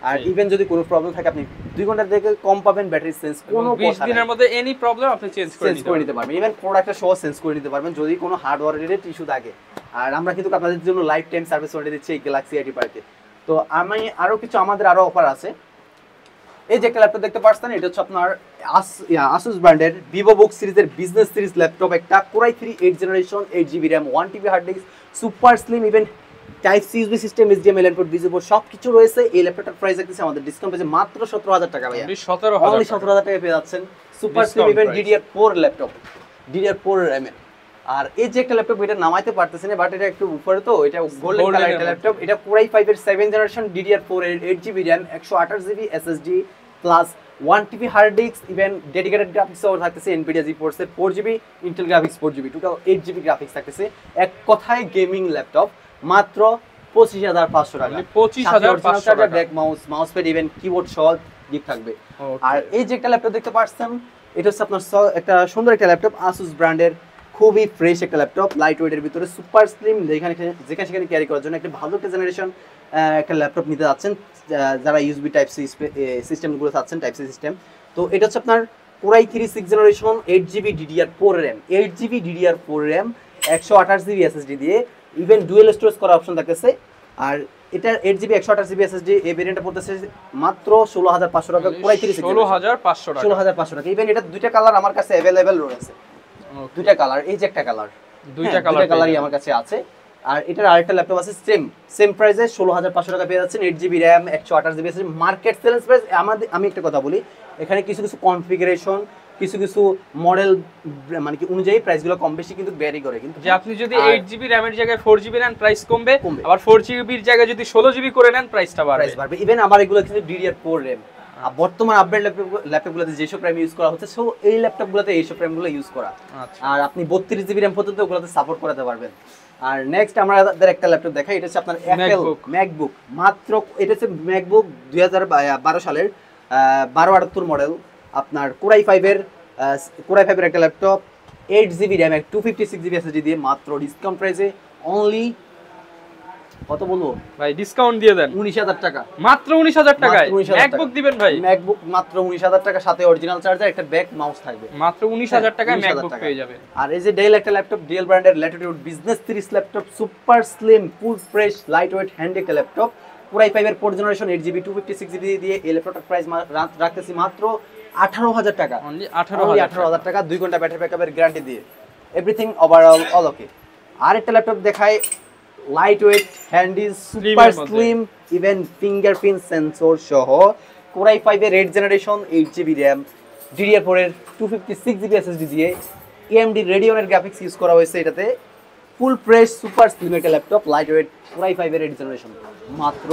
আর ইভেন যদি কোনো প্রবলেম থাকে আপনি 2 ঘন্টা থেকে কম পাবেন ব্যাটারি সেন্স, কোনো 20 দিনের মধ্যে এনি প্রবলেম আপনি চেঞ্জ করে নিতে পারবেন। ইভেন প্রোডাক্টটা সহ চেঞ্জ করে নিতে পারবেন যদি কোনো হার্ডওয়্যার রিলেটেড ইস্যু থাকে। আর আমরা কিন্তু আপনাদের জন্য লাইফ টাইম সার্ভিস ওয়ারেন্টি দিচ্ছি এই গ্যালাক্সি আইটি পার্কে। তো আমি আমাদের আরো অফার আছে। এই যে একটা ল্যাপটপ দেখতে পাচ্ছেন এটা হচ্ছে আপনার Asus ব্র্যান্ডের VivoBook সিরিজের বিজনেস সিরিজ ল্যাপটপ, একটা Core i3 8th generation 8GB RAM 1TB hard disk super slim even type C USB system, HDMI input, visible সবকিছু রয়েছে। এই ল্যাপটপটার প্রাইস দেখতেছি আমাদের ডিসকাউন্ট পেয়ে মাত্র 17000 টাকা ভাইয়া। অনলি 17000 টাকা পেয়ে যাচ্ছেন super slim even DDR4 laptop, DDR4 RAM। আর এই যে একটা ল্যাপটপ এটা নামাইতে পারতেছেন না, বাট এটা একটু উপরে, তো এটা গোল্ডেন কালার একটা ল্যাপটপ। এটা Core i5 এর 7th জেনারেশন DDR4 এর 8GB RAM 128GB SSD plus 1TB hard disk even dedicated graphics সহ থাকতেছে NVIDIA GeForce এর 4GB, Intel graphics 4GB, total 8GB graphics থাকতেছে। এক কথায় গেমিং ল্যাপটপ মাত্র 25500 টাকা। 25500 টাকা। Back mouse, mousepad even keyboard সহ গিফট থাকবে। আর এই যে একটা ল্যাপটপ দেখতে পাচ্ছেন এটা হচ্ছে আপনার একটা সুন্দর একটা ল্যাপটপ Asus ব্র্যান্ডের, খুবই ফ্রেশ একটা ল্যাপটপ, লাইট ওয়েটের ভিতরে সুপার স্লিম, যেখানে সেখানে ক্যারি করার জন্য একটা ভালো একটা জেনারেশন একটা ল্যাপটপ নিতে যাচ্ছেন যারা USB টাইপ সি সিস্টেমগুলো চাচ্ছেন, টাইপ সি সিস্টেম। তো এটা হচ্ছে আপনার Core i3 6th generation 8GB DDR4 RAM, 8GB DDR4 RAM 128GB SSD দিয়ে ইভেন ডুয়েল স্টোরেজ করার অপশন থাকতেছে। আর এটার 8GB 128GB SSD এই ভেরিয়েন্টটা পড়তেছে মাত্র 16500 টাকা। Core i3 16500 টাকা। ইভেন এটা দুইটা কালার আমার কাছে अवेलेबल রয়েছে, দুইটা কালার, এই যে একটা কালার, দুইটা কালারই আমার কাছে আছে। আর এটার আরেকটা ল্যাপটপ আছে সেম প্রাইসে 16500 টাকা পেয়ে যাচ্ছেন, 8GB RAM 128GB SSD। Market sales price আমি একটা কথা বলি, এখানে কিছু কনফিগারেশন, কিছু মডেল মানে কি অনুযায়ী প্রাইসগুলো কম বেশি কিন্তু ভ্যারি করে। কিন্তু যে আপনি যদি 8GB RAM এর জায়গায় 4GB নেন প্রাইস কমবে, আবার 4GB এর জায়গায় যদি 16GB করে নেন প্রাইসটা বাড়বে। ইভেন আমার এগুলো কিন্তু DDR4 RAM। আর বর্তমান আপডেট ল্যাপটপগুলোতে যেসব RAM ইউজ করা হচ্ছে, সো এই ল্যাপটপগুলোতে এইসব RAMগুলো ইউজ করা। আর আপনি 32GB RAM পর্যন্ত ওগুলোতে সাপোর্ট করাতে পারবেন। আর নেক্সট আমাদের একটা ল্যাপটপ দেখাই, এটা হচ্ছে আপনার Apple MacBook, মাত্র এটা হচ্ছে MacBook 2012 সালের 1278 মডেল, আপনার Core i5 এর একটা laptop 8GB RAM 256GB SSD দিয়ে মাত্র ডিসকাউন্ট প্রাইসে অনলি কত বলবো ভাই, ডিসকাউন্ট দিয়ে দেন 19000 টাকা। মাত্র 19000 টাকায় MacBook দিবেন ভাই। MacBook মাত্র 19000 টাকা, সাথে অরিজিনাল চার্জার, একটা ব্যাক মাউস থাকবে। মাত্র 19000 টাকায় MacBook পেয়ে যাবেন। আর এই যে Dell একটা ল্যাপটপ, Dell ব্র্যান্ডের Latitude business series laptop, super slim, full fresh, light weight, handy একটা ল্যাপটপ। Core i5 এর 4th জেনারেশন 8GB 256GB দিয়ে এই ল্যাপটপটার প্রাইস রাখতেছি মাত্র 18000 টাকা। অনলি 18000 টাকা, 2 ঘন্টা ব্যাটারি ব্যাকআপের গ্যারান্টি দিয়ে, এভরিথিং ওভারঅল অল ওকে। আর একটা ল্যাপটপ দেখাই, light weight, handy, super slim, even fingerprint sensor সহ Core i5 এর 8th generation 8GB RAM DDR4 এর 256GB SSD দিয়ে AMD Radeon গ্রাফিক্স ইউজ করা হয়েছে এটাতে। ফুল ফ্রেশ সুপার স্লিম একটা laptop, light weight, Core i5 এর 8th জেনারেশন, মাত্র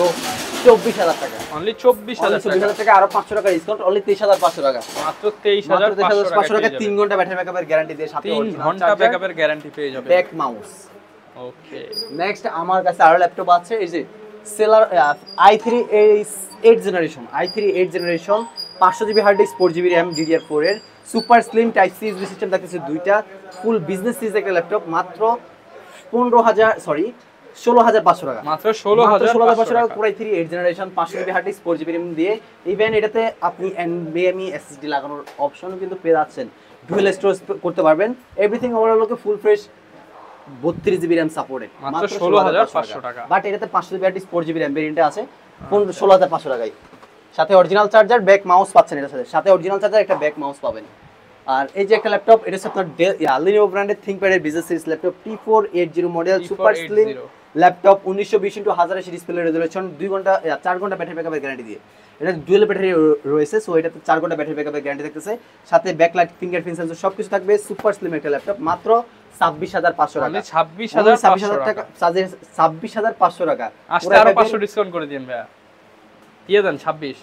24000 টাকা। অনলি 24000 টাকা, আরো 500 টাকা ডিসকাউন্ট, অনলি 23500 টাকা। মাত্র 23500 টাকা, 3 ঘন্টা ব্যাটারি ব্যাকআপের গ্যারান্টি দিয়ে, সাথে 3 ঘন্টা ব্যাকআপের গ্যারান্টি পেয়ে যাবেন, ব্যাক মাউস। ওকে, নেক্সট আমার কাছে আরো ল্যাপটপ আছে, এই যে seller i3 8th generation 500GB hard disk 4GB RAM DDR4 এর super slim type C USB system থাকতেছে দুইটা, ফুল বিজনেস সিরিজ একটা ল্যাপটপ, মাত্র 16,500 টাকা, মাত্র 16,500 টাকা Core i3 8th generation 500GB hard disk 4GB RAM দিয়ে। ইভেন এটাতে আপনি NVMe SSD লাগানোর অপশনও কিন্তু পেয়ে যাচ্ছেন, ডুয়াল স্টোরেজ করতে পারবেন। Everything overall full fresh 32GB RAM supported, মাত্র 16,500 টাকা। বাট এটাতে 500GB hard disk 4GB RAM ভেরিয়েন্টে আছে 16,500 টাকায়। সাথে অরিজিনাল চার্জার, ব্যাক মাউস পাচ্ছেন, এটার সাথে অরিজিনাল চার্জার, একটা ব্যাক মাউস পাবেন। আর এই যে একটা ল্যাপটপ, এটা হচ্ছে আপনার Lenovo ব্র্যান্ডের ThinkPad business series laptop T480 model super slim laptop, 1920x1080 display resolution, 4 ঘন্টা ব্যাটারি ব্যাকআপের গ্যারান্টি দিয়ে। এটা ডুয়াল ব্যাটারি রয়েছে, সো এটাতে 4 ঘন্টা ব্যাটারি ব্যাকআপের গ্যারান্টি থাকতেছে, সাথে ব্যাকলাইট, ফিঙ্গারপ্রিন্ট সেন্সর সবকিছু থাকবে। সুপার স্লিম একটা ল্যাপটপ, মাত্র 26,500 টাকা। 26,500 টাকা, 26,500 টাকা। আজকে আরো 500 ডিসকাউন্ট করে দিন ভাইয়া, দিয়ে দেন 26।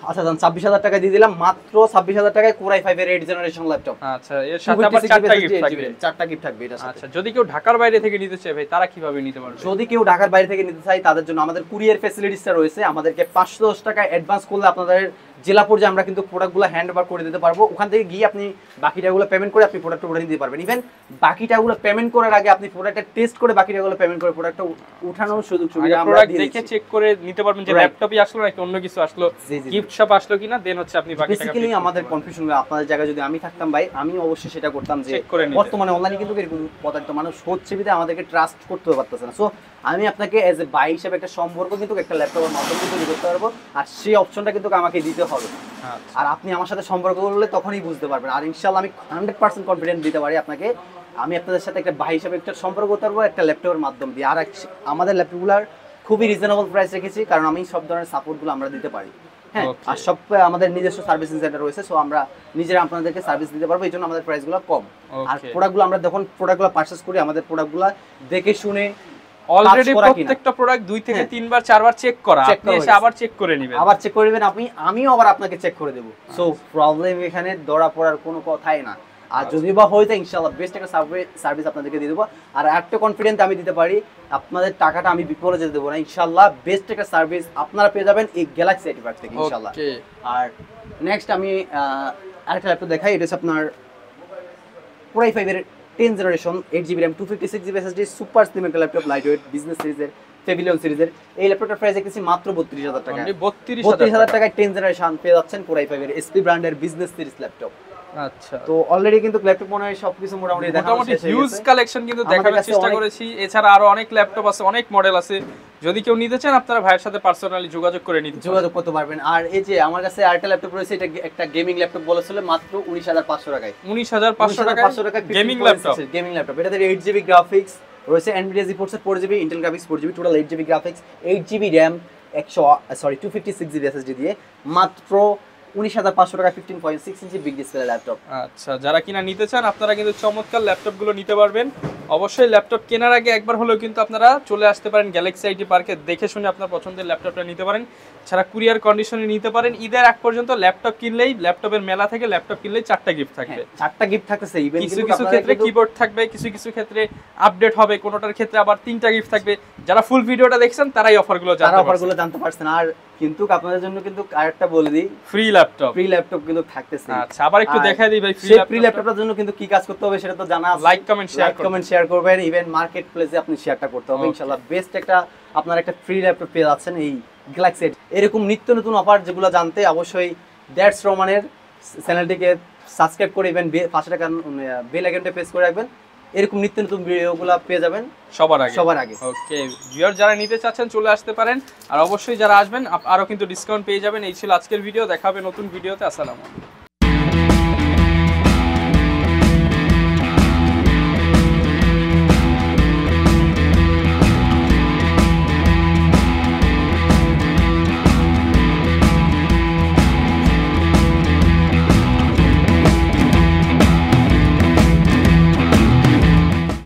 আচ্ছা জান, 26,000 টাকা দিয়ে দিলাম, মাত্র 26,000 টাকায় Core i5 এর 8th জেনারেশন ল্যাপটপ। আচ্ছা, এর সাথে আবার 4টা গিফট থাকবে, 4টা গিফট থাকবে এটা সাথে। আচ্ছা, যদি কেউ ঢাকার বাইরে থেকে নিতে চায় ভাই, তারা কিভাবে নিতে পারবে? যদি কেউ ঢাকার বাইরে থেকে নিতে চায়, তাদের জন্য আমাদের কুরিয়ার ফ্যাসিলিটিসটা রয়েছে। আমাদেরকে 510 টাকা অ্যাডভান্স করলে আপনাদের জেলা পর্যায়ে আমরা কিন্তু প্রোডাক্টগুলো হ্যান্ড ওভার করে দিতে পারবো। ওখান থেকে গিয়ে আপনি বাকি টাকাগুলো পেমেন্ট করে আপনি প্রোডাক্টটা উঠিয়ে নিতে পারবেন। ইভেন বাকি টাকাগুলো পেমেন্ট করার আগে আপনি প্রোডাক্টটা টেস্ট করে বাকি টাকাগুলো পেমেন্ট করে প্রোডাক্টটা উঠানোর সুযোগ সুবিধা আমরা প্রোডাক্ট দিয়ে দেখে চেক করে নিতে পারবেন যে ল্যাপটপই আসলো নাকি অন্য কিছু আসলো, গিফট শপ আসলো কিনা, দেন হচ্ছে আপনি বাকি টাকা। বেসিক্যালি আমাদের কনফিউশন হয়, আপনাদের জায়গায় যদি আমি থাকতাম ভাই, আমি অবশ্যই সেটা করতাম যে বর্তমানে অনলাইনে কিন্তু এরকম পদার্থ মানুষ হচ্ছে বিধায় আমাদেরকে ট্রাস্ট করতে পারতেছে না। সো আমি আপনাকে এজ এ বাই হিসেবে একটা সম্পর্ক কিন্তু একটা ল্যাপটপের মাধ্যমে তৈরি করতে পারবো, আর সেই অপশনটা কিন্তু আমাকে দিতে হবে। আর আপনি আমার সাথে সম্পর্ক করলে তখনই বুঝতে পারবেন। আর ইনশাআল্লাহ আমি 100% কনফিডেন্ট দিতে পারি আপনাকে, আমি আপনাদের সাথে একটা ভাই হিসেবে একটা সম্পর্ক করতে পারবো একটা ল্যাপটপের মাধ্যম দিয়ে। আর আমাদের ল্যাপটপগুলোর খুবই রিজনেবল প্রাইস রেখেছি, কারণ আমি সব ধরনের সাপোর্টগুলো আমরা দিতে পারি। হ্যাঁ, আর সব আমাদের নিজস্ব সার্ভিসিং সেন্টার রয়েছে, সো আমরা নিজেরা আপনাদেরকে সার্ভিস দিতে পারবো, এই জন্য আমাদের প্রাইসগুলো কম। আর প্রোডাক্টগুলো আমরা যখন প্রোডাক্টগুলো পারচেজ করি, আমাদের প্রোডাক্টগুলো দেখে শুনে অলরেডি প্রত্যেকটা প্রোডাক্ট 2 থেকে 3 বার 4 বার চেক করা, আপনি এসে আবার চেক করে নেবেন, আবার চেক করে নেবেন, আমিও আবার আপনাকে চেক করে দেব। সো প্রবলেম এখানে ধরা পড়ার কোনো কথাই না। আর যদি বা হয়তো ইনশাআল্লাহ বেস্ট একটা সার্ভিস আপনাদেরকে দিয়ে দেবো। আর একটা কনফিডেন্ট আমি দিতে পারি, আপনাদের টাকাটা আমি বিপদে যেতে দেবো না, ইনশাআল্লাহ বেস্ট একটা সার্ভিস আপনারা পেয়ে যাবেন এই গ্যালাক্সি এটি থেকে ইনশাআল্লাহ। আর নেক্সট আমি আরেকটা ল্যাপটপ দেখাই, এটা হচ্ছে আপনার Core i5 এর 10th generation 8GB RAM 256GB SSD super slim একটা ল্যাপটপ, লাইট ওয়েট, বিজনেস সিরিজের, প্যাভিলিয়ন সিরিজের। এই ল্যাপটপটার প্রাইস রেখেছি মাত্র 32,000 টাকা। 32,000 টাকায় 10th জেনারেশন পেয়ে যাচ্ছেন Core i5 এর SP ব্র্যান্ডের বিজনেস সিরিজ ল্যাপটপ। আচ্ছা, তো অলরেডি কিন্তু ল্যাপটপ মনে হয় সবকিছু মোটামুটি দেখানো শেষ হয়ে গেছে। হিউজ কালেকশন কিন্তু দেখানোর চেষ্টা করেছি, এছাড়া আরো অনেক ল্যাপটপ আছে, অনেক মডেল আছে। যদি কেউ নিতে চান আপনারা ভাইয়ের সাথে পার্সোনালি যোগাযোগ করতে পারবেন। আর এই যে আমার কাছে আরেকটা ল্যাপটপ রয়েছে, এটা একটা গেমিং ল্যাপটপ বলেছিল, মাত্র 19,500 টাকায়। 19,500 টাকা গেমিং ল্যাপটপ। এটাতে 8GB গ্রাফিক্স রয়েছে, NVIDIA GeForce 4GB, Intel graphics 4GB, total 8GB graphics, 8GB RAM, 256GB SSD দিয়ে মাত্র 19,500 টাকা 15.6 ইঞ্চি বিগ ডিসপ্লে ল্যাপটপ। আচ্ছা, যারা কিনা নিতে চান আপনারা কিন্তু চমৎকার ল্যাপটপগুলো নিতে পারবেন। অবশ্যই ল্যাপটপ কেনার আগে একবার হলেও কিন্তু আপনারা চলে আসতে পারেন গ্যালাক্সি আইটি পার্কে, দেখে শুনে আপনার পছন্দের ল্যাপটপটা নিতে পারেন। ছাড়া কুরিয়ার কন্ডিশনে নিতে পারেন। ঈদের আগ পর্যন্ত ল্যাপটপ কিনলেই, ল্যাপটপের মেলা থেকে ল্যাপটপ কিনলেই 4টা গিফট থাকবে। 4টা গিফট থাকতেছে। ইভেন কিছু কিছু ক্ষেত্রে কিবোর্ড থাকবে, কিছু কিছু ক্ষেত্রে আপডেট হবে, কোনোটার ক্ষেত্রে আবার 3টা গিফট থাকবে। যারা ফুল ভিডিওটা দেখছেন তারাই অফারগুলো জানতে পারছেন। আর কিন্তু আপনাদের জন্য কিন্তু আরেকটা বলে দিই, ফ্রি ল্যাপটপ কিন্তু থাকতেছে। আচ্ছা, আবার একটু দেখাই দিই ভাই ফ্রি ল্যাপটপটার জন্য কিন্তু কি কাজ করতে হবে সেটা তো জানা আছে। লাইক কমেন্ট শেয়ার করবেন, ইভেন মার্কেট প্লেসে আপনি শেয়ারটা করতে হবে। ইনশাআল্লাহ বেস্ট একটা আপনার একটা ফ্রি ল্যাপটপ পেয়ে যাচ্ছেন এই গ্যালাক্সি। এরকম নিত্য নতুন অফার যেগুলো জানতে অবশ্যই দ্যাটস রোমানের চ্যানেলটিকে সাবস্ক্রাইব করে ইভেন পাশে টাকা বেল আইকনটা প্রেস করে রাখবেন। এরকম নিত্য নতুন ভিডিওগুলো পেয়ে যাবেন সবার আগে। ওকে ভিউয়ার, যারা নিতে চাচ্ছেন চলে আসতে পারেন। আর অবশ্যই যারা আসবেন আরো কিন্তু ডিসকাউন্ট পেয়ে যাবেন। এই ছিল আজকের ভিডিও, দেখা হবে নতুন ভিডিওতে। আসসালামু আলাইকুম।